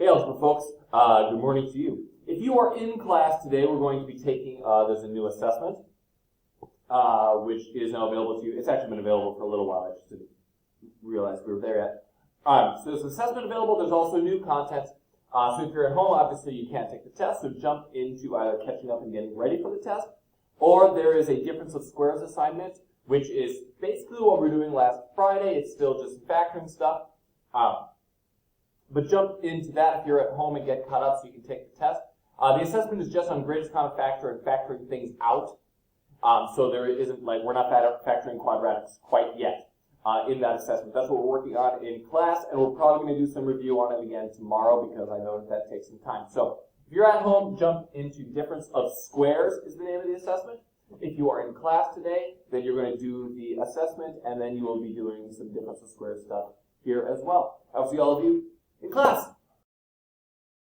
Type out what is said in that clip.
Hey, Algebra folks. Good morning to you. If you are in class today, we're going to be taking, there's a new assessment, which is now available to you. It's actually been available for a little while. I just didn't realize we were there yet. So there's an assessment available. There's also new content. So if you're at home, obviously you can't take the test, so jump into either catching up and getting ready for the test, or there is a difference of squares assignment, which is basically what we were doing last Friday. It's still just factoring stuff. But jump into that if you're at home and get caught up so you can take the test. The assessment is just on greatest common factor and factoring things out. So there isn't, like, we're not factoring quadratics quite yet in that assessment. That's what we're working on in class, and we're probably going to do some review on it again tomorrow because I know that takes some time. So if you're at home, jump into difference of squares is the name of the assessment. If you are in class today, then you're going to do the assessment, and then you will be doing some difference of squares stuff here as well. I will see all of you in class.